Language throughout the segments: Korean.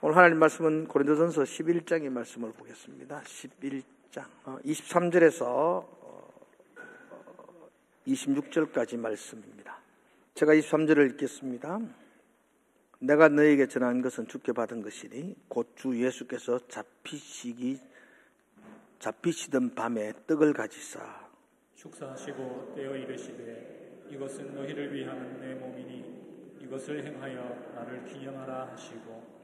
오늘 하나님 말씀은 고린도전서 11장의 말씀을 보겠습니다. 11장 23절에서 26절까지 말씀입니다. 제가 23절을 읽겠습니다. 내가 너에게 전한 것은 주께 받은 것이니 곧 주 예수께서 잡히시던 밤에 떡을 가지사 축사하시고 떼어 이르시되 이것은 너희를 위하는 내 몸이니 이것을 행하여 나를 기념하라 하시고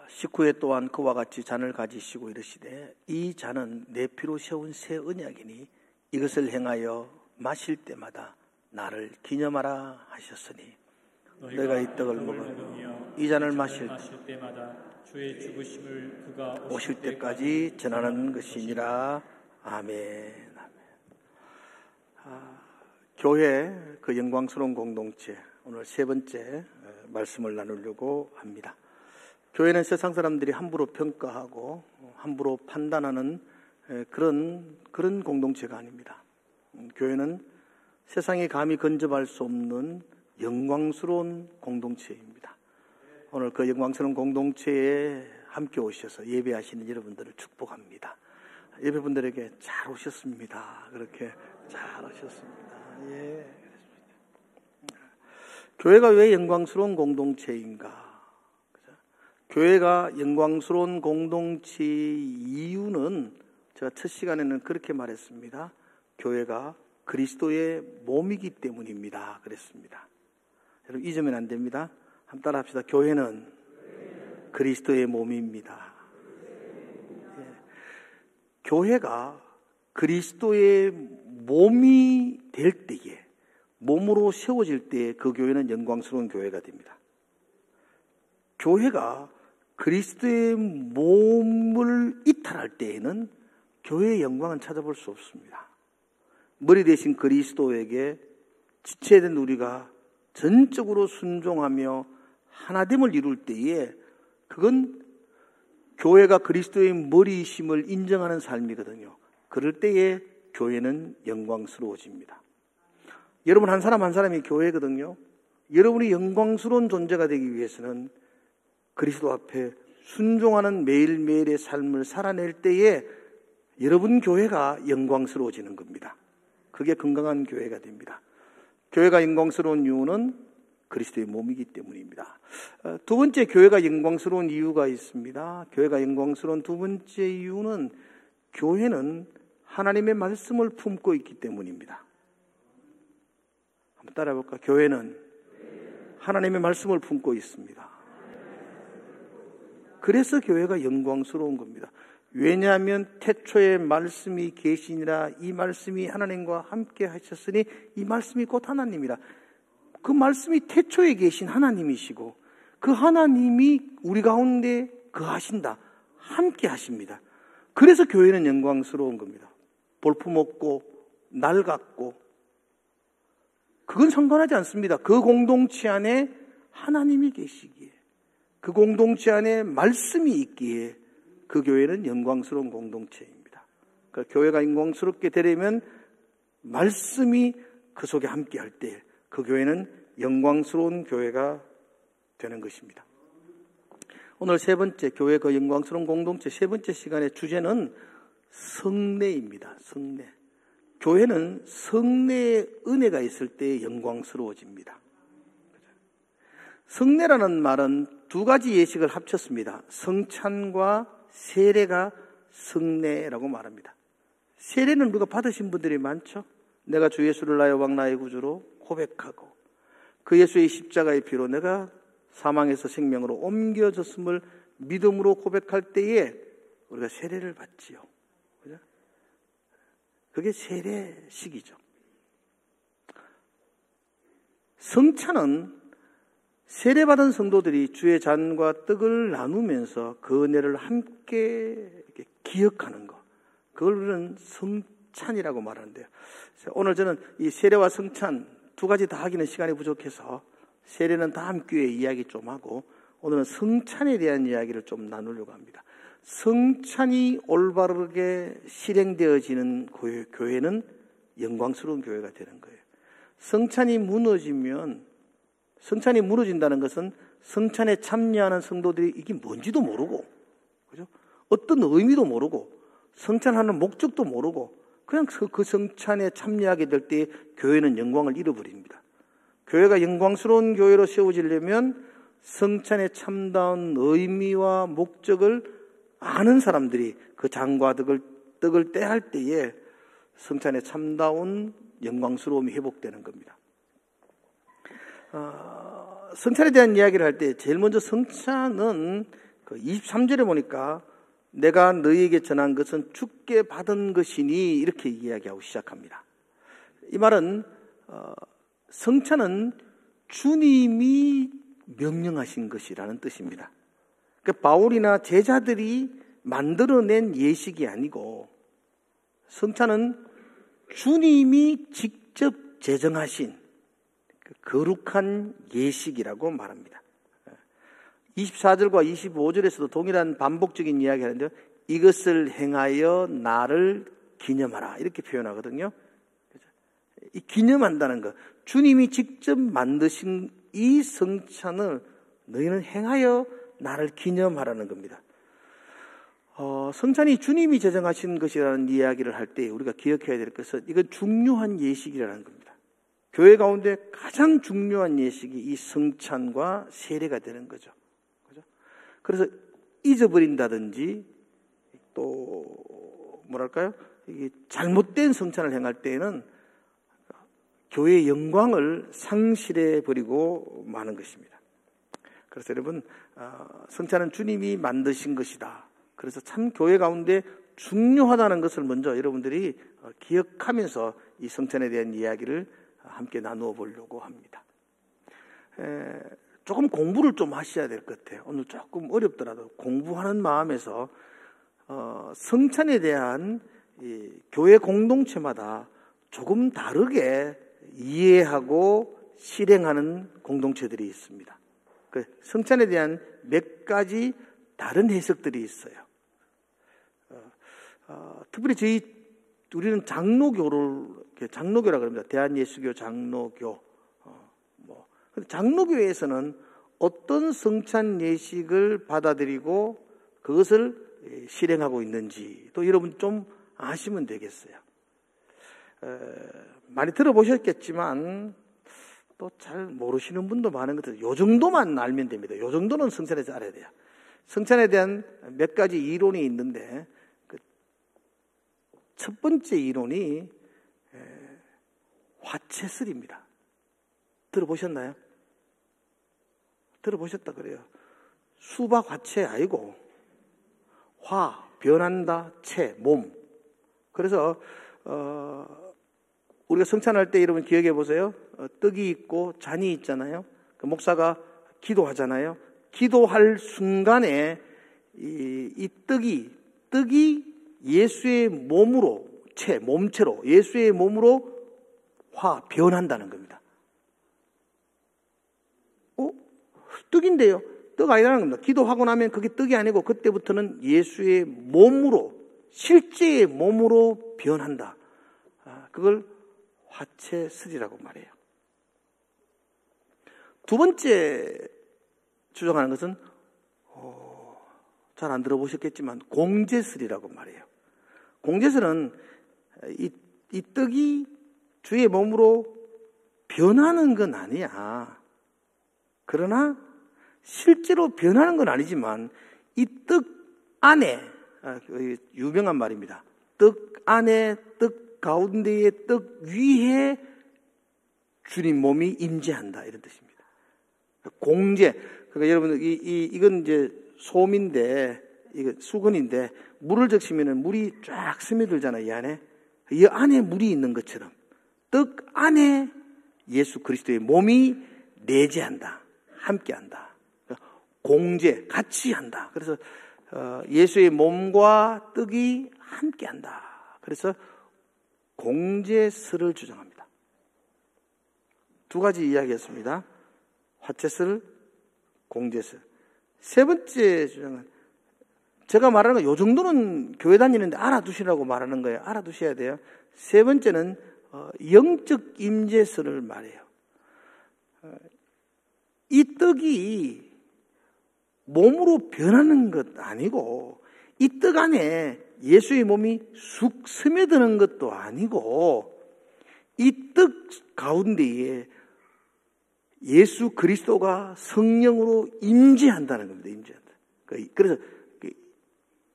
19회 또한 그와 같이 잔을 가지시고 이르시되 이 잔은 내 피로 세운 새 언약이니 이것을 행하여 마실 때마다 나를 기념하라 하셨으니 너희가 이 떡을 먹으며 이 잔을 마실 때마다 주의 죽으심을 그가 오실 때까지 전하는 것이니라. 아멘. 교회 그 영광스러운 공동체, 오늘 세 번째 말씀을 나누려고 합니다. 교회는 세상 사람들이 함부로 평가하고 함부로 판단하는 그런 공동체가 아닙니다. 교회는 세상에 감히 근접할 수 없는 영광스러운 공동체입니다. 오늘 그 영광스러운 공동체에 함께 오셔서 예배하시는 여러분들을 축복합니다. 예배분들에게 잘 오셨습니다. 그렇게 잘 오셨습니다. 예. 교회가 왜 영광스러운 공동체인가? 교회가 영광스러운 공동체의 이유는 제가 첫 시간에는 그렇게 말했습니다. 교회가 그리스도의 몸이기 때문입니다. 그랬습니다. 여러분 잊으면 안 됩니다. 한번 따라 합시다. 교회는 그리스도의 몸입니다. 예. 교회가 그리스도의 몸이 될 때에, 몸으로 세워질 때에 그 교회는 영광스러운 교회가 됩니다. 교회가 그리스도의 몸을 이탈할 때에는 교회의 영광은 찾아볼 수 없습니다. 머리 대신 그리스도에게 지체에 된 우리가 전적으로 순종하며 하나됨을 이룰 때에 그건 교회가 그리스도의 머리이심을 인정하는 삶이거든요. 그럴 때에 교회는 영광스러워집니다. 여러분 한 사람 한 사람이 교회거든요. 여러분이 영광스러운 존재가 되기 위해서는 그리스도 앞에 순종하는 매일매일의 삶을 살아낼 때에 여러분 교회가 영광스러워지는 겁니다. 그게 건강한 교회가 됩니다. 교회가 영광스러운 이유는 그리스도의 몸이기 때문입니다. 두 번째, 교회가 영광스러운 이유가 있습니다. 교회가 영광스러운 두 번째 이유는 교회는 하나님의 말씀을 품고 있기 때문입니다. 한번 따라해 볼까? 교회는 하나님의 말씀을 품고 있습니다. 그래서 교회가 영광스러운 겁니다. 왜냐하면 태초에 말씀이 계시니라, 이 말씀이 하나님과 함께 하셨으니 이 말씀이 곧 하나님이라. 그 말씀이 태초에 계신 하나님이시고 그 하나님이 우리 가운데 거하신다, 함께 하십니다. 그래서 교회는 영광스러운 겁니다. 볼품없고 낡았고 그건 상관하지 않습니다. 그 공동체 안에 하나님이 계시기에, 그 공동체 안에 말씀이 있기에 그 교회는 영광스러운 공동체입니다. 그러니까 교회가 영광스럽게 되려면 말씀이 그 속에 함께 할 때 그 교회는 영광스러운 교회가 되는 것입니다. 오늘 세 번째, 교회 그 영광스러운 공동체 세 번째 시간의 주제는 성례입니다. 성례. 교회는 성례의 은혜가 있을 때 영광스러워집니다. 성례라는 말은 두 가지 예식을 합쳤습니다. 성찬과 세례가 성례라고 말합니다. 세례는 우리가 받으신 분들이 많죠. 내가 주 예수를 나의 왕 나의 구주로 고백하고 그 예수의 십자가의 피로 내가 사망에서 생명으로 옮겨졌음을 믿음으로 고백할 때에 우리가 세례를 받지요. 그죠? 그게 세례식이죠. 성찬은 세례받은 성도들이 주의 잔과 떡을 나누면서 그 은혜를 함께 기억하는 것, 그걸 우리는 성찬이라고 말하는데요. 오늘 저는 이 세례와 성찬 두 가지 다 하기는 시간이 부족해서 세례는 다음 기회에 이야기 좀 하고 오늘은 성찬에 대한 이야기를 좀 나누려고 합니다. 성찬이 올바르게 실행되어지는 교회는 영광스러운 교회가 되는 거예요. 성찬이 무너지면 성찬이 무너진다는 것은 성찬에 참여하는 성도들이 이게 뭔지도 모르고, 그죠? 어떤 의미도 모르고, 성찬하는 목적도 모르고, 그냥 그 성찬에 참여하게 될 때 교회는 영광을 잃어버립니다. 교회가 영광스러운 교회로 세워지려면 성찬의 참다운 의미와 목적을 아는 사람들이 그 장과 떡을 떼할 때에 성찬의 참다운 영광스러움이 회복되는 겁니다. 성찬에 대한 이야기를 할 때 제일 먼저 성찬은 그 23절에 보니까 내가 너희에게 전한 것은 주께 받은 것이니 이렇게 이야기하고 시작합니다. 이 말은 성찬은 주님이 명령하신 것이라는 뜻입니다. 그러니까 바울이나 제자들이 만들어낸 예식이 아니고 성찬은 주님이 직접 제정하신 거룩한 예식이라고 말합니다. 24절과 25절에서도 동일한 반복적인 이야기 하는데요. 이것을 행하여 나를 기념하라 이렇게 표현하거든요. 이 기념한다는 것, 주님이 직접 만드신 이 성찬을 너희는 행하여 나를 기념하라는 겁니다. 성찬이 주님이 제정하신 것이라는 이야기를 할 때 우리가 기억해야 될 것은 이건 중요한 예식이라는 겁니다. 교회 가운데 가장 중요한 예식이 이 성찬과 세례가 되는 거죠. 그래서 잊어버린다든지 또 뭐랄까요? 이게 잘못된 성찬을 행할 때에는 교회의 영광을 상실해 버리고 마는 것입니다. 그래서 여러분, 성찬은 주님이 만드신 것이다. 그래서 참 교회 가운데 중요하다는 것을 먼저 여러분들이 기억하면서 이 성찬에 대한 이야기를 함께 나누어 보려고 합니다. 조금 공부를 좀 하셔야 될 것 같아요. 오늘 조금 어렵더라도 공부하는 마음에서 성찬에 대한 이 교회 공동체마다 조금 다르게 이해하고 실행하는 공동체들이 있습니다. 그 성찬에 대한 몇 가지 다른 해석들이 있어요. 특별히 우리는 장로교라 그럽니다. 대한예수교 장로교. 장로교에서는 어떤 성찬 예식을 받아들이고 그것을 실행하고 있는지 또 여러분 좀 아시면 되겠어요. 많이 들어보셨겠지만 또 잘 모르시는 분도 많은 것 같아요. 요 정도만 알면 됩니다. 요 정도는 성찬에서 알아야 돼요. 성찬에 대한 몇 가지 이론이 있는데 첫 번째 이론이 화채설입니다. 들어보셨나요? 들어보셨다 그래요. 수박 화채 아니고 화, 변한다, 채, 몸. 그래서 우리가 성찬할 때 여러분 기억해 보세요. 떡이 있고 잔이 있잖아요. 그 목사가 기도하잖아요. 기도할 순간에 이 떡이 예수의 몸으로 몸체로 예수의 몸으로 변한다는 겁니다. 떡인데요. 떡 아니라는 겁니다. 기도하고 나면 그게 떡이 아니고 그때부터는 예수의 몸으로 실제의 몸으로 변한다. 그걸 화채설이라고 말해요. 두 번째 주장하는 것은 잘 안 들어보셨겠지만 공제설이라고 말해요. 공제설은 이 떡이 주의 몸으로 변하는 건 아니야. 그러나 실제로 변하는 건 아니지만 이 떡 안에 유명한 말입니다. 떡 안에 떡 가운데의 떡 위에 주님 몸이 임재한다 이런 뜻입니다. 공제. 그러니까 여러분 이건 이제 솜인데 이거 수건인데 물을 적시면은 물이 쫙 스며들잖아요. 이 안에. 이 안에 물이 있는 것처럼 떡 안에 예수 그리스도의 몸이 내재한다. 함께한다. 공제, 같이 한다. 그래서 예수의 몸과 떡이 함께한다. 그래서 공제설을 주장합니다. 두 가지 이야기였습니다. 화채설, 공제설. 세 번째 주장은 제가 말하는 거 요 정도는 교회 다니는데 알아두시라고 말하는 거예요. 알아두셔야 돼요. 세 번째는 영적 임재설을 말해요. 이 떡이 몸으로 변하는 것 아니고 이 떡 안에 예수의 몸이 쑥 스며드는 것도 아니고 이 떡 가운데에 예수 그리스도가 성령으로 임재한다는 겁니다. 임재한다. 그래서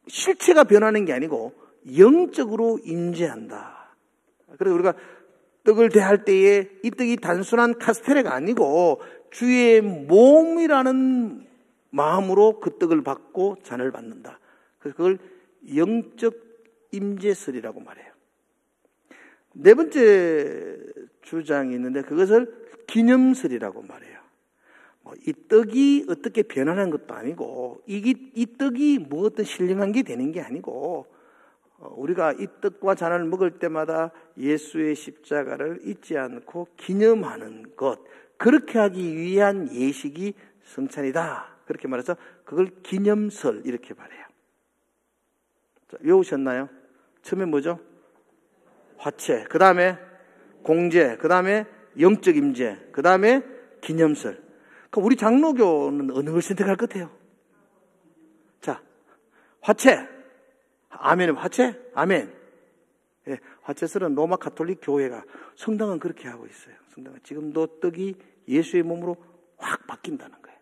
실체가 변하는 게 아니고 영적으로 임재한다. 그래서 우리가 떡을 대할 때에 이 떡이 단순한 카스테레가 아니고 주의 몸이라는 마음으로 그 떡을 받고 잔을 받는다. 그래서 그걸 영적 임재설이라고 말해요. 네 번째 주장이 있는데 그것을 기념설이라고 말해요. 이 떡이 어떻게 변하는 것도 아니고 이 떡이 뭐 어떤 신령한 게 되는 게 아니고 우리가 이 떡과 잔을 먹을 때마다 예수의 십자가를 잊지 않고 기념하는 것, 그렇게 하기 위한 예식이 성찬이다. 그렇게 말해서 그걸 기념설 이렇게 말해요. 자, 외우셨나요? 처음에 뭐죠? 화채, 그 다음에 공제, 그 다음에 영적 임재, 그 다음에 기념설. 그럼 우리 장로교는 어느 걸 선택할 것 같아요? 자, 화채. 아멘. 화채? 아멘. 예, 화채설은 로마 가톨릭 교회가, 성당은 그렇게 하고 있어요. 성당은 지금도 떡이 예수의 몸으로 확 바뀐다는 거예요.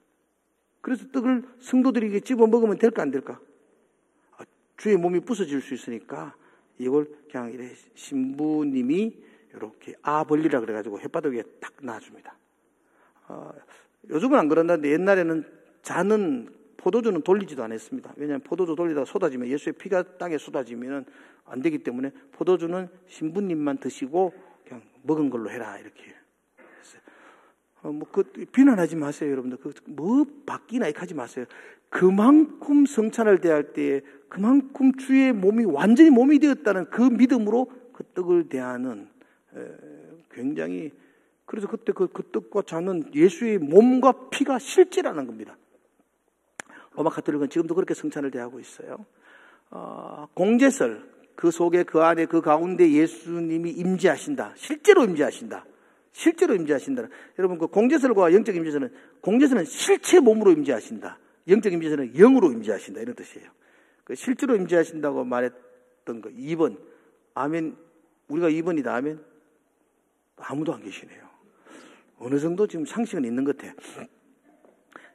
그래서 떡을 성도들이 집어 먹으면 될까 안 될까? 주의 몸이 부서질 수 있으니까 이걸 그냥 이렇게 신부님이 이렇게 벌리라 그래가지고 햇바닥 위에 딱 놔줍니다. 요즘은 안 그런다는데 옛날에는 잔은 포도주는 돌리지도 않았습니다. 왜냐하면 포도주 돌리다가 쏟아지면 예수의 피가 땅에 쏟아지면 안 되기 때문에 포도주는 신부님만 드시고 그냥 먹은 걸로 해라 이렇게 했어요. 비난하지 마세요, 여러분들. 뭐 바뀌나 이렇게 하지 마세요. 그만큼 성찬을 대할 때에 그만큼 주의 몸이 완전히 몸이 되었다는 그 믿음으로 그 떡을 대하는 굉장히, 그래서 그때 그 떡과 잔은 예수의 몸과 피가 실제라는 겁니다. 로마 가톨릭은 지금도 그렇게 성찬을 대하고 있어요. 공제설, 그 속에 그 안에 그 가운데 예수님이 임재하신다. 실제로 임재하신다. 실제로 임재하신다. 여러분, 그 공제설과 영적 임재설은, 공제설은 실체 몸으로 임재하신다. 영적 임재설은 영으로 임재하신다. 이런 뜻이에요. 그 실제로 임재하신다고 말했던 거 2번. 아멘. 우리가 2번이다. 아멘. 아무도 안 계시네요. 어느 정도 지금 상식은 있는 것 같아요.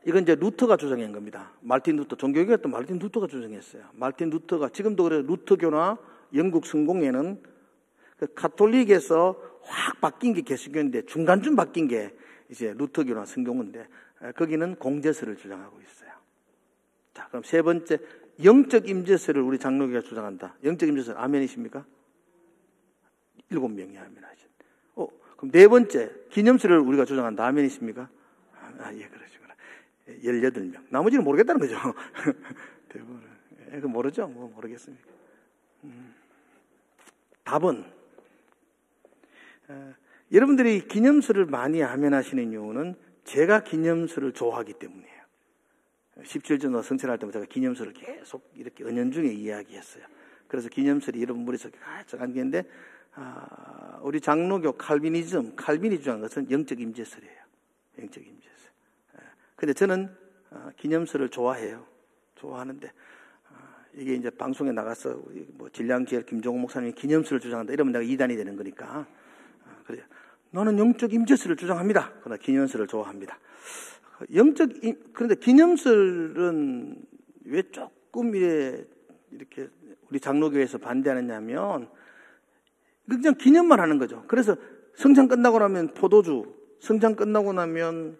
이건 이제 루터가 주장한 겁니다. 마르틴 루터, 종교개혁했던 마르틴 루터가 주장했어요. 마르틴 루터가, 지금도 그래, 루터교나 영국 성공회는 그 가톨릭에서 확 바뀐 게 개신교인데 중간쯤 바뀐 게 이제 루터교나 성공회인데 거기는 공제설을 주장하고 있어요. 자, 그럼 세 번째, 영적 임재설을 우리 장로교가 주장한다. 영적 임재설, 아멘이십니까? 7명이 아멘 하죠. 그럼 네 번째, 기념설을 우리가 주장한다. 아멘이십니까? 예, 그러시구나. 18명. 나머지는 모르겠다는 거죠. 대부분. 그 모르죠? 뭐 모르겠습니까? 답은, 여러분들이 기념설을 많이 아멘하시는 이유는 제가 기념설을 좋아하기 때문이에요. 17전 성찬할 때마다 제가 기념설을 계속 이렇게 은연중에 이야기했어요. 그래서 기념설이 여러분 머릿속에 가득 안기는데, 우리 장로교 칼빈이 주장한 것은 영적 임재설이에요. 영적 임재설. 근데 저는 기념설을 좋아해요. 좋아하는데 이게 이제 방송에 나가서 뭐 진량지엘 김종호 목사님이 기념설을 주장한다 이러면 내가 이단이 되는 거니까. 그래, 나는 영적 임재설을 주장합니다. 그러나 기념설을 좋아합니다. 그런데 기념설은 왜 조금 이렇게 우리 장로교에서 반대하느냐면 그냥 기념만 하는 거죠. 그래서 성찬 끝나고 나면 포도주, 성찬 끝나고 나면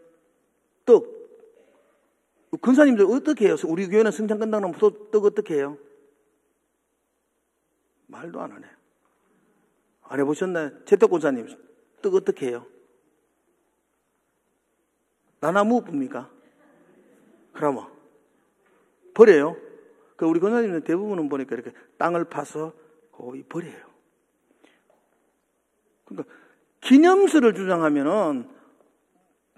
떡. 권사님들 어떻게 해요? 우리 교회는 성찬 끝나고 나면 떡 어떻게 해요? 말도 안 하네. 안 해보셨나요? 재택 권사님, 떡 어떻게 해요? 나나무 붑니까? 그러면 버려요. 그 우리 권사님들 대부분은 보니까 이렇게 땅을 파서 거의 버려요. 그러니까 기념설을 주장하면은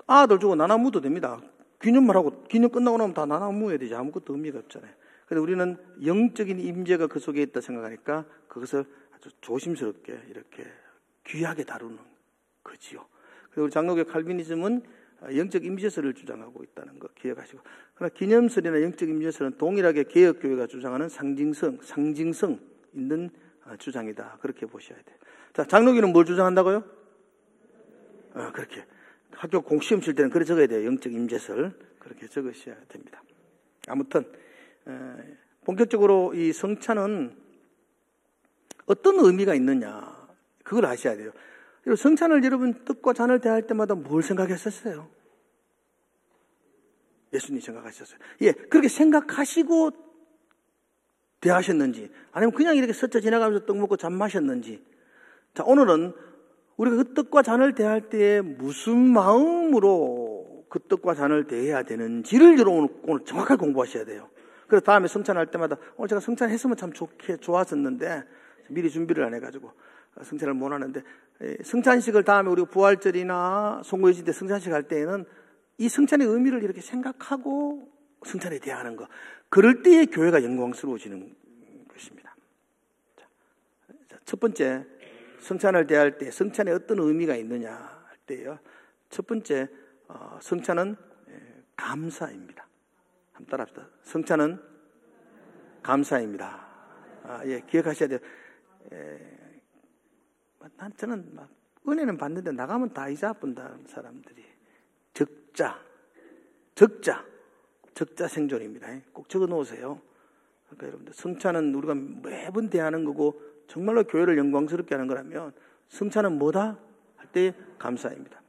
아들 주고 나나무도 됩니다. 기념만 하고 기념 끝나고 나면 다 나나무여야 되지. 아무것도 의미가 없잖아요. 그런데 우리는 영적인 임재가 그 속에 있다 생각하니까 그것을 아주 조심스럽게 이렇게 귀하게 다루는 거지요. 그리고 우리 장로교 칼비니즘은 영적 임재설을 주장하고 있다는 거 기억하시고, 그러나 기념설이나 영적 임재설은 동일하게 개혁교회가 주장하는 상징성 있는 주장이다. 그렇게 보셔야 돼요. 자, 장로교는 뭘 주장한다고요? 그렇게 학교 공시험 칠 때는 그래 적어야 돼요. 영적 임재설 그렇게 적으셔야 됩니다. 아무튼 본격적으로 이 성찬은 어떤 의미가 있느냐 그걸 아셔야 돼요. 성찬을 여러분 떡과 잔을 대할 때마다 뭘 생각했었어요? 예수님 생각하셨어요. 예, 그렇게 생각하시고 대하셨는지, 아니면 그냥 이렇게 스쳐 지나가면서 떡 먹고 잔 마셨는지. 자, 오늘은 우리가 그 떡과 잔을 대할 때에 무슨 마음으로 그 떡과 잔을 대해야 되는지를 여러분 오늘 정확하게 공부하셔야 돼요. 그래서 다음에 성찬할 때마다 오늘 제가 성찬했으면 참 좋았었는데 미리 준비를 안 해가지고 성찬을 못 하는데, 성찬식을 다음에 우리가 부활절이나 송구예식 때 성찬식 할 때에는 이 성찬의 의미를 이렇게 생각하고 성찬에 대하는 거, 그럴 때에 교회가 영광스러워지는 것입니다. 자, 첫 번째, 성찬을 대할 때 성찬에 어떤 의미가 있느냐 할 때요, 첫 번째 성찬은 감사입니다. 한번 따라합시다. 성찬은 감사입니다. 예, 기억하셔야 돼요. 저는 막 은혜는 받는데 나가면 다 이자 분다는 사람들이 적자 생존입니다. 꼭 적어 놓으세요. 그러니까 여러분들 성찬은 우리가 매번 대하는 거고 정말로 교회를 영광스럽게 하는 거라면 성찬은 뭐다? 할 때 감사입니다.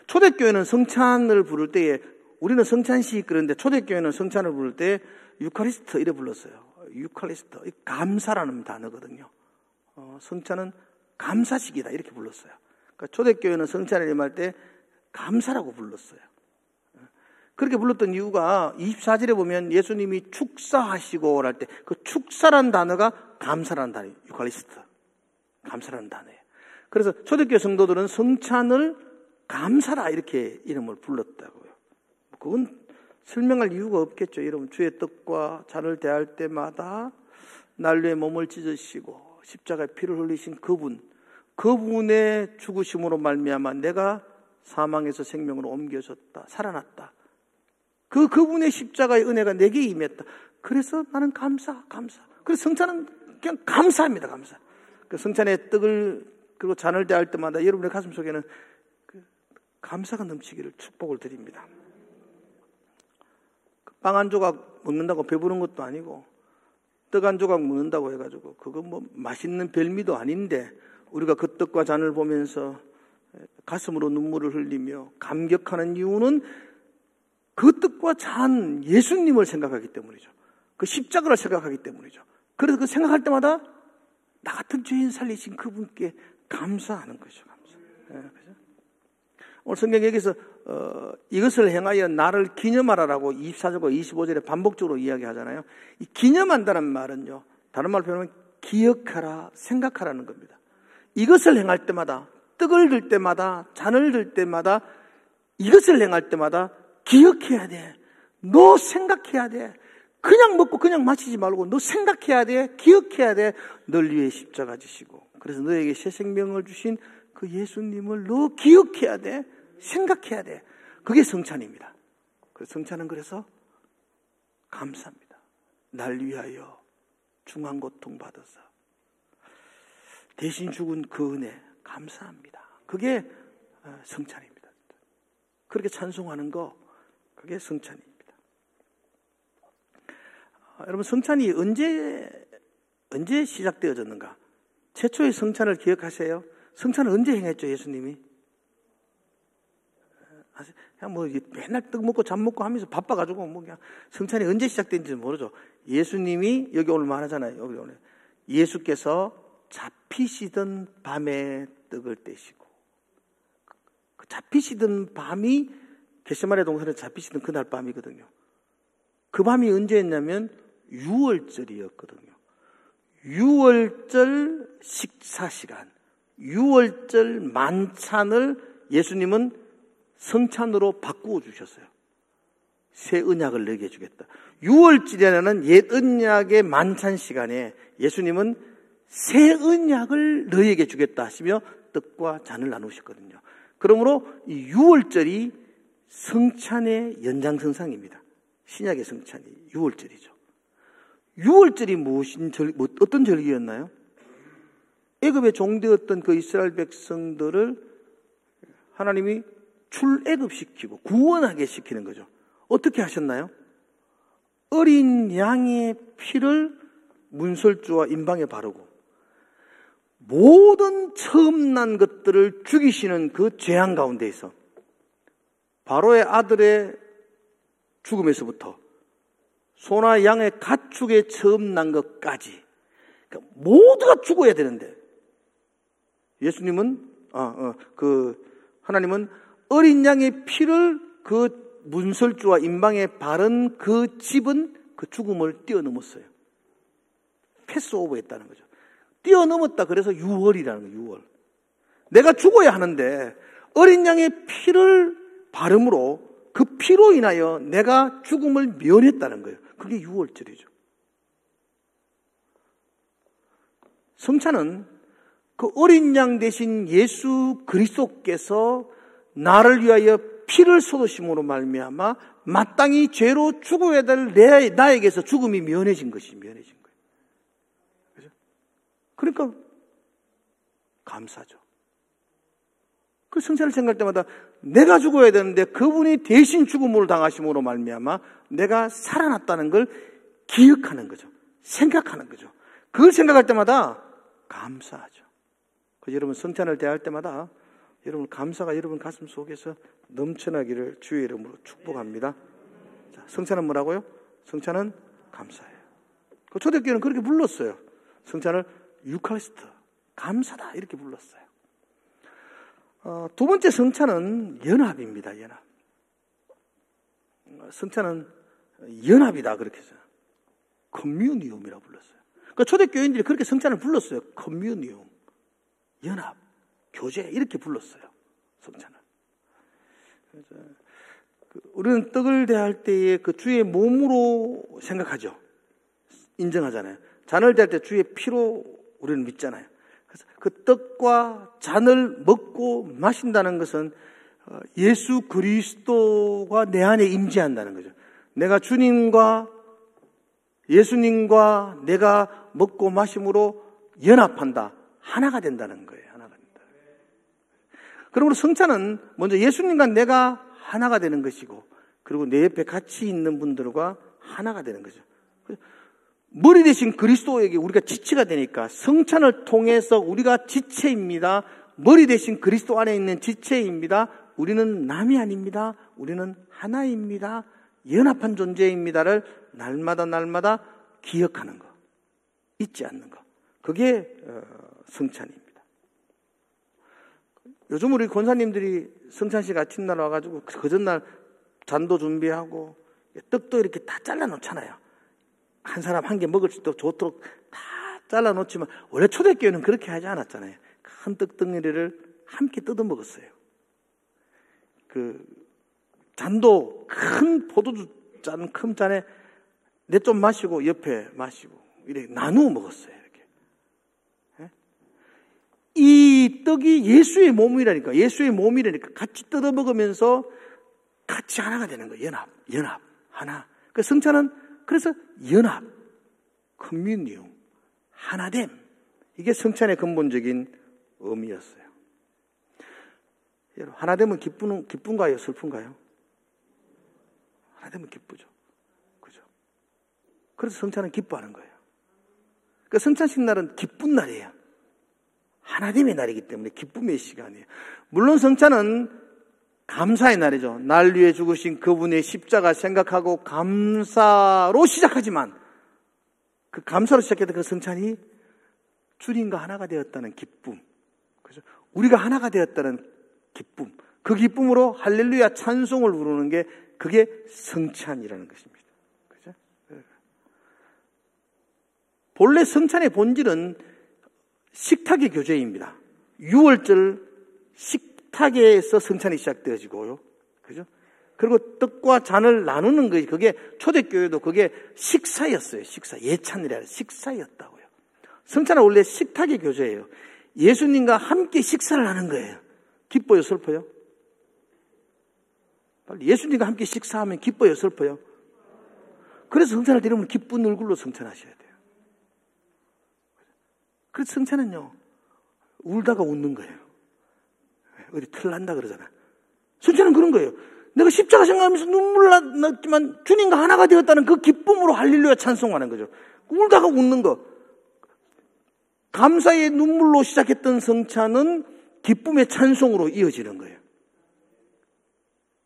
초대교회는 성찬을 부를 때에 우리는 성찬식 그런데 초대교회는 성찬을 부를 때 유카리스트 이래 불렀어요. 유카리스트, 감사라는 단어거든요. 성찬은 감사식이다 이렇게 불렀어요. 그러니까 초대교회는 성찬을 임할 때 감사라고 불렀어요. 그렇게 불렀던 이유가 24절에 보면 예수님이 축사하시고 할 때 그 축사라는 단어가 감사라는 단어예요. 유카리스트, 감사라는 단어예요. 그래서 초대교회 성도들은 성찬을 감사라 이렇게 이름을 불렀다고요. 그건 설명할 이유가 없겠죠. 여러분, 주의 떡과 잔을 대할 때마다 난로에 몸을 찢으시고 십자가에 피를 흘리신 그분의 죽으심으로 말미암아 내가 사망에서 생명으로 옮겨졌다, 살아났다. 그분의 십자가의 은혜가 내게 임했다. 그래서 나는 감사. 그래서 성찬은 그냥 감사합니다, 감사. 그 성찬의 떡을 그리고 잔을 대할 때마다 여러분의 가슴 속에는 그 감사가 넘치기를 축복을 드립니다. 빵 한 조각 먹는다고 배부른 것도 아니고 떡 한 조각 먹는다고 해가지고 그거 뭐 맛있는 별미도 아닌데 우리가 그 떡과 잔을 보면서 가슴으로 눈물을 흘리며 감격하는 이유는 그 떡과 잔 예수님을 생각하기 때문이죠. 그 십자가를 생각하기 때문이죠. 그래서 그 생각할 때마다 나 같은 죄인 살리신 그분께 감사하는 것이죠. 감사. 네, 그죠? 오늘 성경 여기서 이것을 행하여 나를 기념하라라고 24절과 25절에 반복적으로 이야기하잖아요. 이 기념한다는 말은요, 다른 말로 표현하면 기억하라, 생각하라는 겁니다. 이것을 행할 때마다, 떡을 들 때마다, 잔을 들 때마다, 이것을 행할 때마다 기억해야 돼. 너 생각해야 돼. 그냥 먹고 그냥 마시지 말고 너 생각해야 돼. 기억해야 돼. 널 위해 십자가 지시고 그래서 너에게 새 생명을 주신 그 예수님을 너 기억해야 돼. 생각해야 돼. 그게 성찬입니다. 성찬은 그래서 감사합니다. 날 위하여 중한 고통 받아서 대신 죽은 그 은혜 감사합니다. 그게 성찬입니다. 그렇게 찬송하는 거 그게 성찬입니다. 여러분, 성찬이 언제 시작되어졌는가? 최초의 성찬을 기억하세요? 성찬을 언제 행했죠, 예수님이? 그냥 뭐 맨날 떡 먹고 잠 먹고 하면서 바빠가지고 뭐 그냥 성찬이 언제 시작된지 모르죠. 예수님이 여기 오늘 말하잖아요. 여기 오늘 예수께서 잡히시던 밤에 떡을 떼시고 그 잡히시던 밤이 겟세마네 동산에 잡히시던 그날 밤이거든요. 그 밤이 언제였냐면 6월절이었거든요. 6월절 식사시간, 6월절 만찬을 예수님은 성찬으로 바꾸어 주셨어요. 새 언약을 너에게 주겠다. 6월절이라는 옛 언약의 만찬 시간에 예수님은 새 언약을 너에게 주겠다 하시며 떡과 잔을 나누셨거든요. 그러므로 이 6월절이 성찬의 연장선상입니다. 신약의 성찬이 6월절이죠. 6월절이 어떤 절기였나요? 애굽에 종되었던 그 이스라엘 백성들을 하나님이 출애굽시키고 구원하게 시키는 거죠. 어떻게 하셨나요? 어린 양의 피를 문설주와 임방에 바르고 모든 처음 난 것들을 죽이시는 그 재앙 가운데에서 바로의 아들의 죽음에서부터 소나 양의 가축에 처음 난 것까지 그러니까 모두가 죽어야 되는데 예수님은 하나님은 어린 양의 피를 그 문설주와 임방에 바른 그 집은 그 죽음을 뛰어넘었어요. 패스오버했다는 거죠. 뛰어넘었다. 그래서 6월이라는 거예요. 6월. 내가 죽어야 하는데 어린 양의 피를 바름으로 그 피로 인하여 내가 죽음을 면했다는 거예요. 그게 6월절이죠. 성찬은 그 어린 양 대신 예수 그리스도께서 나를 위하여 피를 쏟으심으로 말미암아 마땅히 죄로 죽어야 될 나에게서 죽음이 면해진 것이 면해진 거예요. 그죠? 그러니까 감사죠. 그 성찬을 생각할 때마다 내가 죽어야 되는데 그분이 대신 죽음을 당하심으로 말미암아 내가 살아났다는 걸 기억하는 거죠. 생각하는 거죠. 그걸 생각할 때마다 감사하죠. 그래서 여러분 성찬을 대할 때마다 여러분 감사가 여러분 가슴 속에서 넘쳐나기를 주의 이름으로 축복합니다. 자, 성찬은 뭐라고요? 성찬은 감사예요. 그 초대교회는 그렇게 불렀어요. 성찬을 유카리스트, 감사다 이렇게 불렀어요. 두 번째 성찬은 연합입니다. 연합. 성찬은 연합이다 그렇게 해서 커뮤니움이라고 불렀어요. 그러니까 초대교인들이 그렇게 성찬을 불렀어요. 커뮤니움, 연합, 교제 이렇게 불렀어요. 성찬을. 그래서 우리는 떡을 대할 때에 그 주의 몸으로 생각하죠. 인정하잖아요. 잔을 대할 때 주의 피로 우리는 믿잖아요. 그래서 그 떡과 잔을 먹고 마신다는 것은 예수 그리스도가 내 안에 임재한다는 거죠. 내가 주님과 예수님과 내가 먹고 마심으로 연합한다. 하나가 된다는 거예요. 하나가 된다. 그러므로 성찬은 먼저 예수님과 내가 하나가 되는 것이고 그리고 내 옆에 같이 있는 분들과 하나가 되는 거죠. 머리 대신 그리스도에게 우리가 지체가 되니까 성찬을 통해서 우리가 지체입니다. 머리 대신 그리스도 안에 있는 지체입니다. 우리는 남이 아닙니다. 우리는 하나입니다. 연합한 존재입니다를 날마다 기억하는 것, 잊지 않는 것. 그게 성찬입니다. 요즘 우리 권사님들이 성찬식 아침날 와가지고 그 전날 잔도 준비하고 떡도 이렇게 다 잘라놓잖아요. 한 사람 한 개 먹을 수 좋도록 다 잘라놓지만 원래 초대교회는 그렇게 하지 않았잖아요. 큰 떡덩이를 함께 뜯어 먹었어요. 그 잔도 큰 포도주 잔 큰 잔에 내 좀 마시고 옆에 마시고 이렇게 나누어 먹었어요. 이렇게. 네? 이 떡이 예수의 몸이라니까 같이 뜯어 먹으면서 같이 하나가 되는 거예요. 연합 하나. 그 성찬은 그래서 연합, 커뮤니움, 하나됨. 이게 성찬의 근본적인 의미였어요. 여러분, 하나됨은 기쁜가요? 슬픈가요? 하나됨은 기쁘죠. 그죠? 그래서 성찬은 기뻐하는 거예요. 그 성찬식 날은 기쁜 날이에요. 하나됨의 날이기 때문에 기쁨의 시간이에요. 물론 성찬은 감사의 날이죠. 날 위해 죽으신 그분의 십자가 생각하고 감사로 시작하지만 그 감사로 시작했던 그 성찬이 주님과 하나가 되었다는 기쁨. 그죠? 우리가 하나가 되었다는 기쁨. 그 기쁨으로 할렐루야 찬송을 부르는 게 그게 성찬이라는 것입니다. 그죠? 본래 성찬의 본질은 식탁의 교제입니다. 6월절 식탁에서 성찬이 시작되어지고요. 그죠? 그리고 떡과 잔을 나누는 것이 그게 초대교회도 그게 식사였어요. 식사. 예찬이라 식사였다고요. 성찬은 원래 식탁의 교제예요. 예수님과 함께 식사를 하는 거예요. 기뻐요, 슬퍼요? 예수님과 함께 식사하면 기뻐요, 슬퍼요? 그래서 성찬을 드리면 기쁜 얼굴로 성찬하셔야 돼요. 그래서 성찬은요, 울다가 웃는 거예요. 어디 털난다 그러잖아요. 성찬은 그런 거예요. 내가 십자가 생각하면서 눈물 났지만 주님과 하나가 되었다는 그 기쁨으로 할렐루야 찬송하는 거죠. 울다가 웃는 거. 감사의 눈물로 시작했던 성찬은 기쁨의 찬송으로 이어지는 거예요.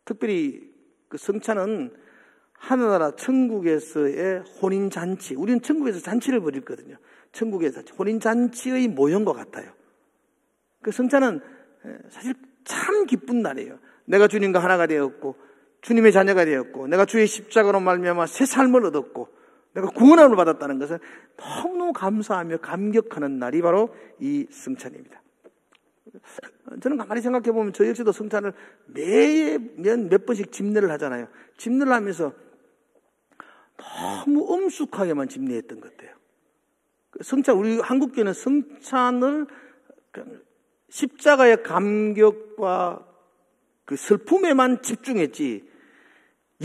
특별히 그 성찬은 하늘나라 천국에서의 혼인잔치, 우리는 천국에서 잔치를 벌이거든요. 천국에서 혼인잔치의 모형과 같아요. 그 성찬은 사실 참 기쁜 날이에요. 내가 주님과 하나가 되었고 주님의 자녀가 되었고 내가 주의 십자가로 말미암아 새 삶을 얻었고 내가 구원함을 받았다는 것을 너무너무 감사하며 감격하는 날이 바로 이 성찬입니다. 저는 가만히 생각해 보면 저 역시도 성찬을 매년 몇 번씩 집례를 하잖아요. 집례를 하면서 너무 엄숙하게만 집례했던 것 같아요. 성찬, 우리 한국교회는 성찬을 십자가의 감격과 그 슬픔에만 집중했지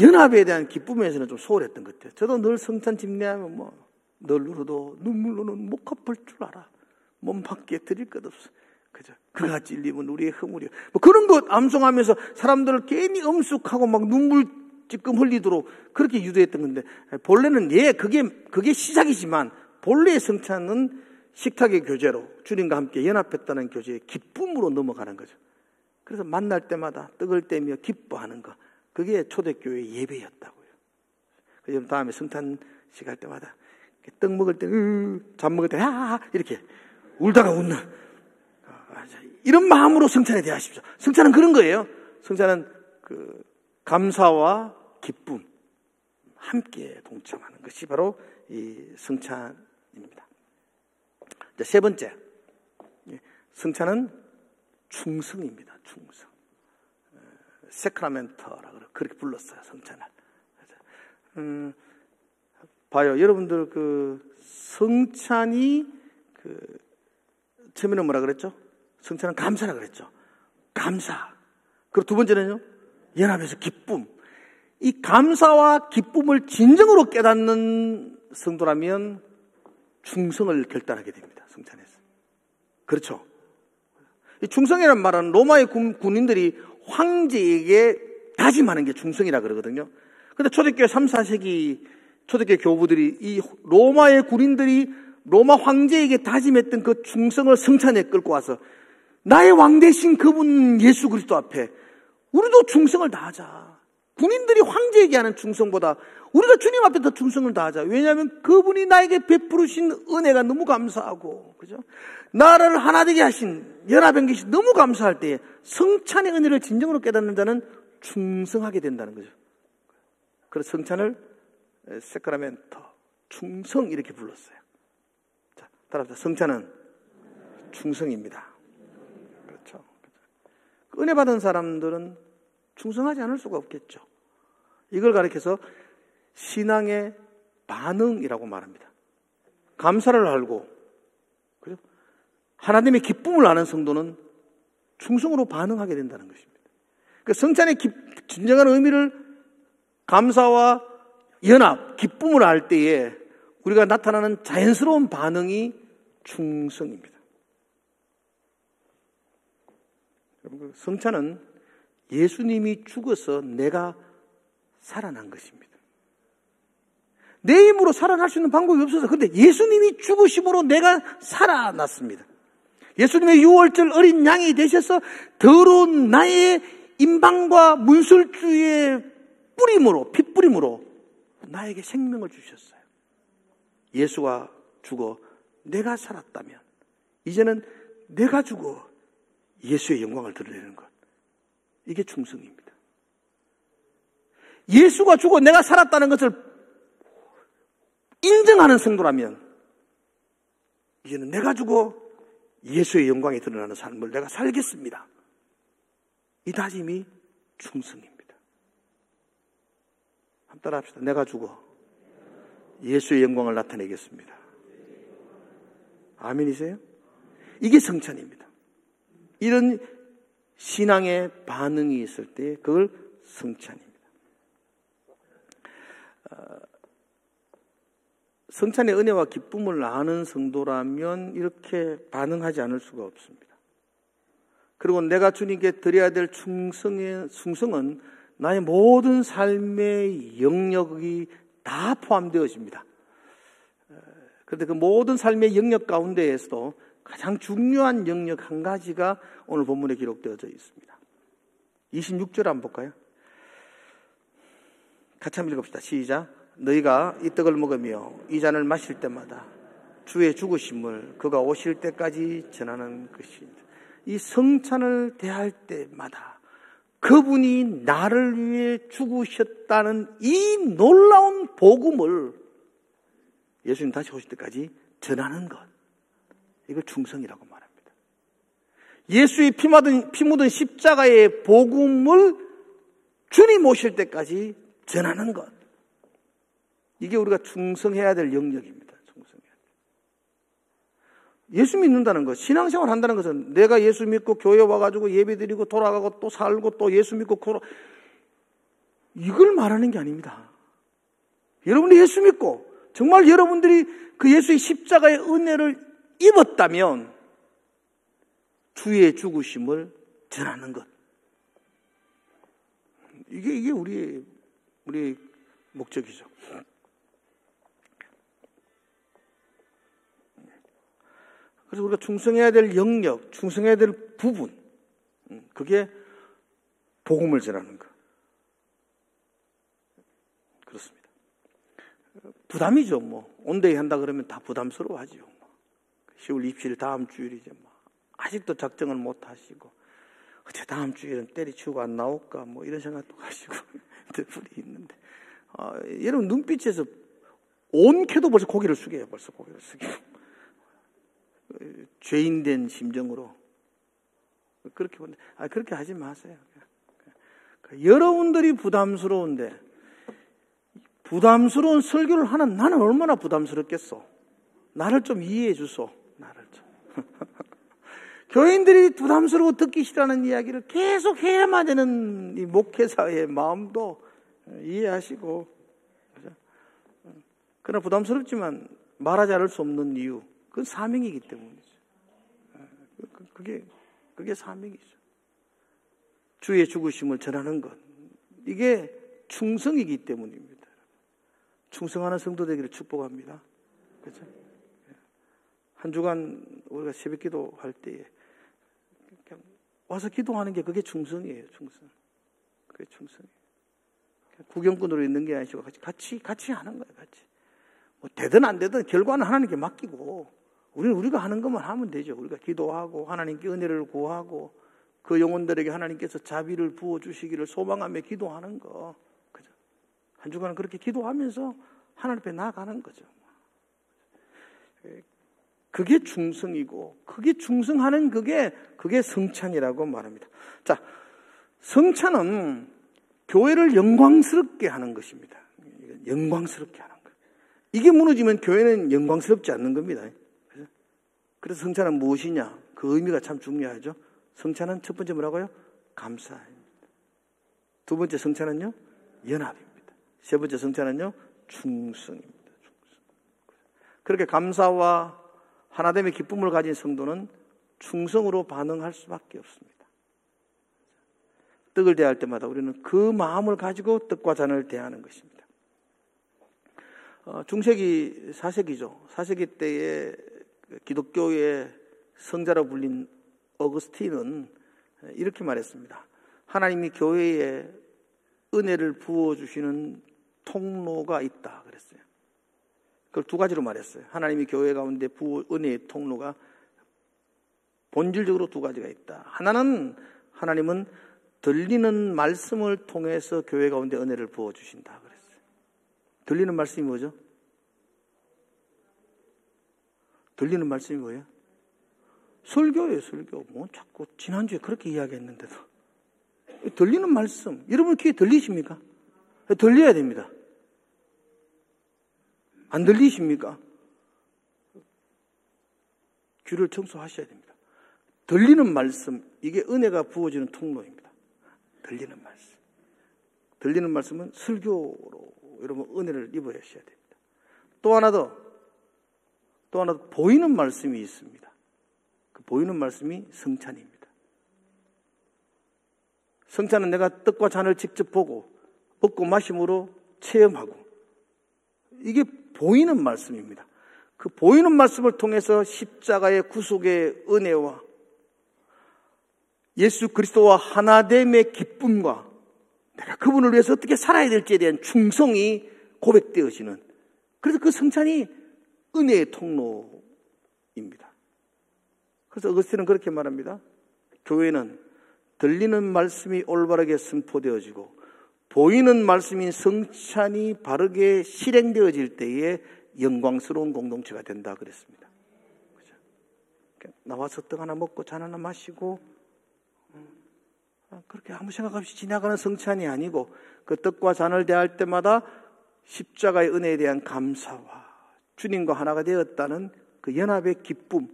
연합에 대한 기쁨에서는 좀 소홀했던 것 같아요. 저도 늘 성찬 집례하면 늘 울어도 눈물로는 못 갚을 줄 알아. 몸 밖에 드릴 것 없어. 그죠? 그가 찔리면 우리의 허물이요. 그런 것 암송하면서 사람들을 괜히 엄숙하고 막 눈물 찔끔 흘리도록 그렇게 유도했던 건데, 본래는 그게 시작이지만 본래의 성찬은 식탁의 교제로 주님과 함께 연합했다는 교제의 기쁨으로 넘어가는 거죠. 그래서 만날 때마다 떡을 떼며 기뻐하는 것, 그게 초대교회의 예배였다고요. 그래서 다음에 성탄식 할 때마다 떡 먹을 때, 잠 먹을 때, 이렇게 울다가 웃는 이런 마음으로 성찬에 대하십시오. 성찬은 그런 거예요. 성찬은 그 감사와 기쁨 함께 동참하는 것이 바로 이 성찬입니다. 이제 세 번째, 성찬은 충성입니다. 충성. 세크라멘터라고 그렇게 불렀어요. 성찬을. 봐요, 여러분들 그 성찬이 처음에는 뭐라 그랬죠? 성찬은 감사라 그랬죠. 감사. 그리고 두 번째는요, 연합에서 기쁨. 이 감사와 기쁨을 진정으로 깨닫는 성도라면 충성을 결단하게 됩니다. 성찬에서. 그렇죠. 이 충성이라는 말은 로마의 군인들이 황제에게 다짐하는 게 충성이라 그러거든요. 근데 초대교회 3, 4세기 초대교회 교부들이 이 로마의 군인들이 로마 황제에게 다짐했던 그 충성을 성찬에 끌고 와서 나의 왕 대신 그분 예수 그리스도 앞에 우리도 충성을 다하자. 군인들이 황제에게 하는 충성보다 우리가 주님 앞에 더 충성을 다하자. 왜냐하면 그분이 나에게 베푸르신 은혜가 너무 감사하고, 그죠? 나를 하나 되게 하신 연합한 것이 너무 감사할 때에 성찬의 은혜를 진정으로 깨닫는 자는 충성하게 된다는 거죠. 그래서 성찬을 세크라멘토, 충성 이렇게 불렀어요. 자, 따라서 성찬은 충성입니다. 그렇죠. 은혜 받은 사람들은 충성하지 않을 수가 없겠죠. 이걸 가리켜서 신앙의 반응이라고 말합니다. 감사를 알고, 그죠? 하나님의 기쁨을 아는 성도는 충성으로 반응하게 된다는 것입니다. 그 성찬의 진정한 의미를 감사와 연합, 기쁨을 알 때에 우리가 나타나는 자연스러운 반응이 충성입니다. 여러분, 성찬은 예수님이 죽어서 내가 살아난 것입니다. 내 힘으로 살아날 수 있는 방법이 없어서, 근데 예수님이 죽으심으로 내가 살아났습니다. 예수님의 유월절 어린 양이 되셔서 더러운 나의 임방과 문설주의 뿌림으로, 핏뿌림으로 나에게 생명을 주셨어요. 예수가 죽어 내가 살았다면 이제는 내가 죽어 예수의 영광을 드러내는 것, 이게 충성입니다. 예수가 죽어 내가 살았다는 것을 인정하는 성도라면 이제는 내가 죽어 예수의 영광이 드러나는 삶을 내가 살겠습니다. 이 다짐이 충성입니다. 한번 따라 합시다. 내가 죽어 예수의 영광을 나타내겠습니다. 아멘이세요? 이게 성찬입니다. 이런 신앙의 반응이 있을 때 그걸 성찬입니다. 성찬의 은혜와 기쁨을 아는 성도라면 이렇게 반응하지 않을 수가 없습니다. 그리고 내가 주님께 드려야 될 충성은 나의 모든 삶의 영역이 다 포함되어집니다. 그런데 그 모든 삶의 영역 가운데에서도 가장 중요한 영역 한 가지가 오늘 본문에 기록되어져 있습니다. 26절 한번 볼까요? 같이 한번 읽읍시다. 시작. 너희가 이 떡을 먹으며 이 잔을 마실 때마다 주의 죽으심을 그가 오실 때까지 전하는 것입니다. 이 성찬을 대할 때마다 그분이 나를 위해 죽으셨다는 이 놀라운 복음을 예수님 다시 오실 때까지 전하는 것, 이걸 충성이라고 말합니다. 예수의 피 묻은 십자가의 복음을 주님 오실 때까지 전하는 것, 이게 우리가 충성해야 될 영역입니다. 충성해야 돼. 예수 믿는다는 것, 신앙생활 한다는 것은 내가 예수 믿고 교회 와가지고 예배드리고 돌아가고 또 살고 또 예수 믿고 이걸 말하는 게 아닙니다. 여러분이 예수 믿고 정말 여러분들이 그 예수의 십자가의 은혜를 입었다면 주의 죽으심을 전하는 것, 이게 우리의 목적이죠. 그래서 우리가 충성해야 될 영역, 충성해야 될 부분, 그게 복음을 전하는 것. 그렇습니다. 부담이죠. 온데이 한다 그러면 다 부담스러워하죠. 10월 27일 다음 주일이죠. 아직도 작정을 못 하시고, 어째 다음 주일은 때리치우고 안 나올까, 이런 생각도 하시고, 들풀이 있는데, 여러분 눈빛에서 온캐도 벌써 고개를 숙여요. 벌써 고개를 숙이고. 죄인된 심정으로. 그렇게 보는데, 그렇게 하지 마세요. 여러분들이 부담스러운데, 부담스러운 설교를 하는 나는 얼마나 부담스럽겠어. 나를 좀 이해해 주소. 나를 좀. 교인들이 부담스러워 듣기 싫어하는 이야기를 계속 해야만 되는 이 목회자의 마음도 이해하시고. 그러나 부담스럽지만 말하지 않을 수 없는 이유, 그건 사명이기 때문이죠. 그게 사명이죠. 주의 죽으심을 전하는 것, 이게 충성이기 때문입니다. 충성하는 성도 되기를 축복합니다. 그렇죠? 한 주간 우리가 새벽 기도할 때에 그냥 와서 기도하는 게 그게 충성이에요. 충성. 그게 충성이에요. 구경꾼으로 있는 게 아니고 같이 하는 거예요. 같이. 되든 안 되든 결과는 하나님께 맡기고 우리가 하는 것만 하면 되죠. 우리가 기도하고 하나님께 은혜를 구하고 그 영혼들에게 하나님께서 자비를 부어주시기를 소망하며 기도하는 거. 그죠? 한 주간은 그렇게 기도하면서 하나님 앞에 나아가는 거죠. 그게 충성이고, 그게 충성하는 그게 성찬이라고 말합니다. 자, 성찬은 교회를 영광스럽게 하는 것입니다. 영광스럽게 하는 것. 이게 무너지면 교회는 영광스럽지 않는 겁니다. 그래서 성찬은 무엇이냐? 그 의미가 참 중요하죠. 성찬은 첫 번째 뭐라고요? 감사입니다. 두 번째 성찬은요? 연합입니다. 세 번째 성찬은요? 충성입니다. 충성. 그렇게 감사와 하나됨의 기쁨을 가진 성도는 충성으로 반응할 수밖에 없습니다. 떡을 대할 때마다 우리는 그 마음을 가지고 떡과 잔을 대하는 것입니다. 중세기 4세기죠. 4세기 때에 기독교의 성자로 불린 어거스틴은 이렇게 말했습니다. 하나님이 교회에 은혜를 부어주시는 통로가 있다 그랬어요. 그걸 두 가지로 말했어요. 하나님이 교회 가운데 은혜의 통로가 본질적으로 두 가지가 있다. 하나는 하나님은 들리는 말씀을 통해서 교회 가운데 은혜를 부어주신다 그랬어요. 들리는 말씀이 뭐죠? 들리는 말씀이 뭐예요? 설교예요, 설교. 자꾸 지난주에 그렇게 이야기했는데도. 들리는 말씀. 여러분 귀에 들리십니까? 들려야 됩니다. 안 들리십니까? 귀를 청소하셔야 됩니다. 들리는 말씀, 이게 은혜가 부어지는 통로입니다. 들리는 말씀. 들리는 말씀은 설교로 여러분 은혜를 입어야 됩니다. 또 하나 더 보이는 말씀이 있습니다. 그 보이는 말씀이 성찬입니다. 성찬은 내가 떡과 잔을 직접 보고 먹고 마심으로 체험하고, 이게 보이는 말씀입니다. 그 보이는 말씀을 통해서 십자가의 구속의 은혜와 예수 그리스도와 하나됨의 기쁨과 내가 그분을 위해서 어떻게 살아야 될지에 대한 충성이 고백되어지는, 그래서 그 성찬이 은혜의 통로입니다. 그래서 어거스틴은 그렇게 말합니다. 교회는 들리는 말씀이 올바르게 선포되어지고 보이는 말씀인 성찬이 바르게 실행되어질 때에 영광스러운 공동체가 된다 그랬습니다. 그죠? 나와서 떡 하나 먹고 잔 하나 마시고 그렇게 아무 생각 없이 지나가는 성찬이 아니고, 그 떡과 잔을 대할 때마다 십자가의 은혜에 대한 감사와 주님과 하나가 되었다는 그 연합의 기쁨,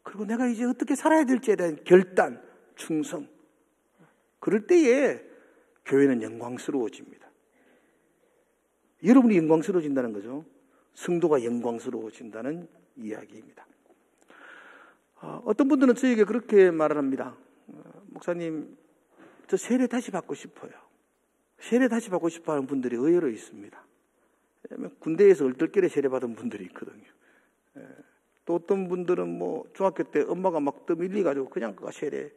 그리고 내가 이제 어떻게 살아야 될지에 대한 결단, 충성, 그럴 때에 교회는 영광스러워집니다. 여러분이 영광스러워진다는 거죠. 성도가 영광스러워진다는 이야기입니다. 어떤 분들은 저에게 그렇게 말을 합니다. 목사님, 저 세례 다시 받고 싶어요. 세례 다시 받고 싶어 하는 분들이 의외로 있습니다. 왜냐하면 군대에서 얼떨결에 세례 받은 분들이 있거든요. 또 어떤 분들은 뭐 중학교 때 엄마가 막 떠밀려가지고 그냥 세례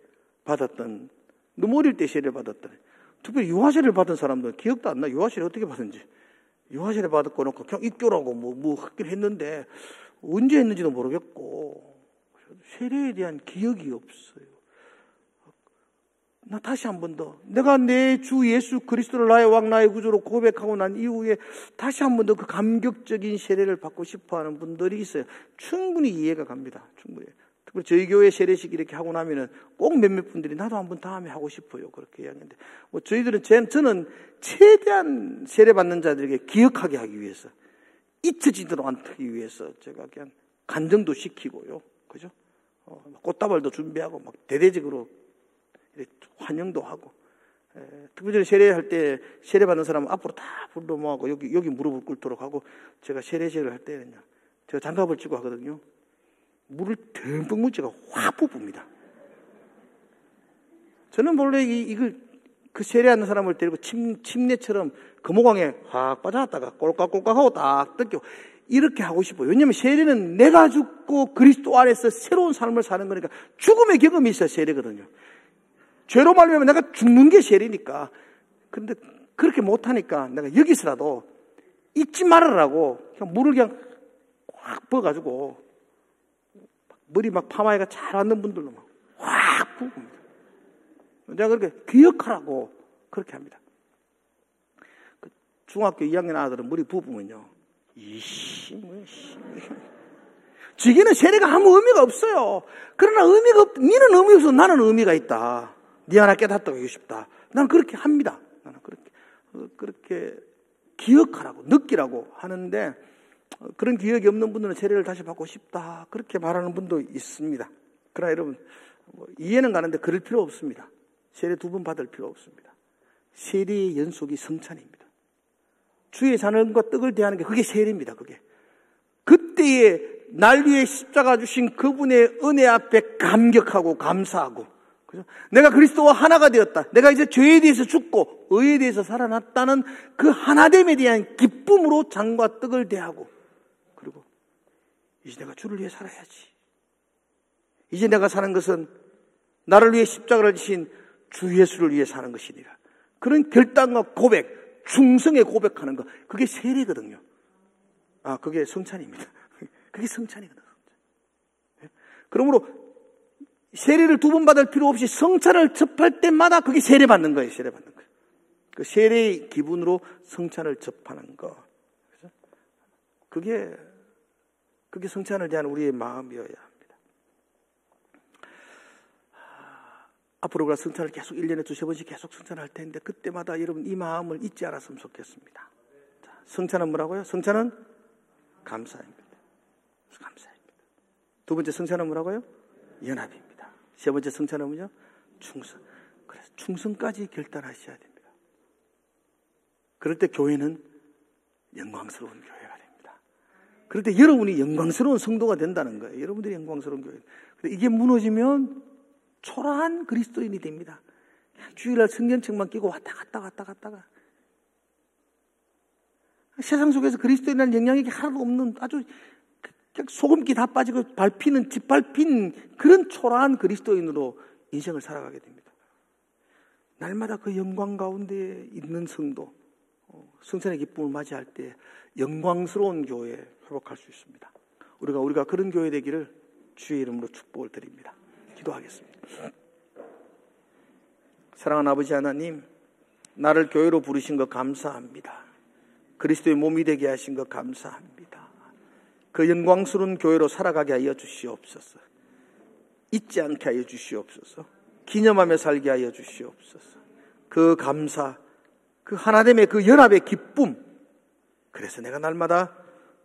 받았던, 너무 어릴 때 세례 받았던, 특별히 유아세례를 받은 사람들은 기억도 안 나. 유아세례 어떻게 받은지. 유아세례 받았고 놓고 그냥 입교라고 뭐 하긴 했는데 언제 했는지도 모르겠고 세례에 대한 기억이 없어요. 나 다시 한 번 더, 내가 내 주 예수 그리스도를 나의 왕 나의 구주로 고백하고 난 이후에 다시 한 번 더 그 감격적인 세례를 받고 싶어하는 분들이 있어요. 충분히 이해가 갑니다. 충분히. 특히 저희 교회 세례식 이렇게 하고 나면은 꼭 몇몇 분들이 나도 한번 다음에 하고 싶어요, 그렇게 이야기하는데, 뭐 저는 최대한 세례 받는 자들에게 기억하게 하기 위해서, 잊혀지도록 않기 위해서 제가 그냥 간증도 시키고요, 그죠? 꽃다발도 준비하고 막 대대적으로 환영도 하고, 특별히 세례할 때 세례 받는 사람은 앞으로 다 불러 모아고 여기 무릎을 꿇도록 하고, 제가 세례식을 할 때는요, 제가 장갑을 치고 하거든요. 물을 듬뿍 묻지가 확 뿜습니다. 저는 원래 그 세례하는 사람을 데리고 침례처럼 금호강에 확 빠져갔다가 꼴깍꼴깍하고 딱 뜯겨 이렇게 하고 싶어요. 왜냐하면 세례는 내가 죽고 그리스도 안에서 새로운 삶을 사는 거니까 죽음의 경험이 있어야 세례거든요. 죄로 말미암아 내가 죽는 게 세례니까. 그런데 그렇게 못하니까 내가 여기서라도 잊지 말으라고 그냥 물을 그냥 확 부어가지고, 머리 막 파마이가 잘 왔는 분들로 막 확 부읍니다. 내가 그렇게 기억하라고 그렇게 합니다. 그 중학교 2학년 아들은 머리 부으면요, 지기는 세례가 아무 의미가 없어요. 그러나 니는 의미 없어, 나는 의미가 있다. 니 하나 깨닫다고 하고 싶다. 나는 그렇게 합니다. 나는 그렇게 기억하라고, 느끼라고 하는데, 그런 기억이 없는 분들은 세례를 다시 받고 싶다, 그렇게 말하는 분도 있습니다. 그러나 여러분, 이해는 가는데 그럴 필요 없습니다. 세례 2번 받을 필요 없습니다. 세례의 연속이 성찬입니다. 주의 잔과 떡을 대하는 게 그게 세례입니다. 그때에 날 위해 십자가 주신 그분의 은혜 앞에 감격하고 감사하고, 그죠? 내가 그리스도와 하나가 되었다. 내가 이제 죄에 대해서 죽고 의에 대해서 살아났다는 그 하나됨에 대한 기쁨으로 잔과 떡을 대하고, 그리고 이제 내가 주를 위해 살아야지. 이제 내가 사는 것은 나를 위해 십자가를 지신 주 예수를 위해 사는 것이니라. 그런 결단과 고백, 충성에 고백하는 것, 그게 세례거든요. 그게 성찬입니다. 그게 성찬이거든요. 그러므로 세례를 2번 받을 필요 없이 성찬을 접할 때마다 그게 세례 받는 거예요. 세례 받는 거예요. 그 세례의 기분으로 성찬을 접하는 거. 그게 성찬을 대한 우리의 마음이어야 합니다. 앞으로 우리가 성찬을 계속 1년에 2-3번씩 계속 성찬할 텐데, 그때마다 여러분 이 마음을 잊지 않았으면 좋겠습니다. 자, 성찬은 뭐라고요? 성찬은 감사입니다. 감사입니다. 2번째 성찬은 뭐라고요? 연합입니다. 3번째 성찬은 뭐죠? 충성. 그래서 충성까지 결단하셔야 됩니다. 그럴 때 교회는 영광스러운 교회가 됩니다. 그럴 때 여러분이 영광스러운 성도가 된다는 거예요. 여러분들이 영광스러운 교회. 근데 이게 무너지면 초라한 그리스도인이 됩니다. 주일날 성경책만 끼고 왔다 갔다가 세상 속에서 그리스도인이라는 영향력이 하나도 없는 아주 소금기 다 빠지고 짓밟힌 그런 초라한 그리스도인으로 인생을 살아가게 됩니다. 날마다 그 영광 가운데 있는 성도, 성찬의 기쁨을 맞이할 때 영광스러운 교회 회복할 수 있습니다. 우리가 그런 교회 되기를 주의 이름으로 축복을 드립니다. 기도하겠습니다. 사랑하는 아버지 하나님, 나를 교회로 부르신 것 감사합니다. 그리스도의 몸이 되게 하신 것 감사합니다. 그 영광스러운 교회로 살아가게 하여 주시옵소서. 잊지 않게 하여 주시옵소서. 기념하며 살게 하여 주시옵소서. 그 감사, 그 하나됨의 그 연합의 기쁨, 그래서 내가 날마다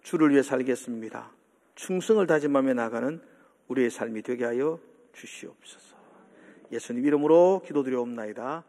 주를 위해 살겠습니다. 충성을 다짐하며 나가는 우리의 삶이 되게 하여 주시옵소서. 예수님 이름으로 기도드리옵나이다.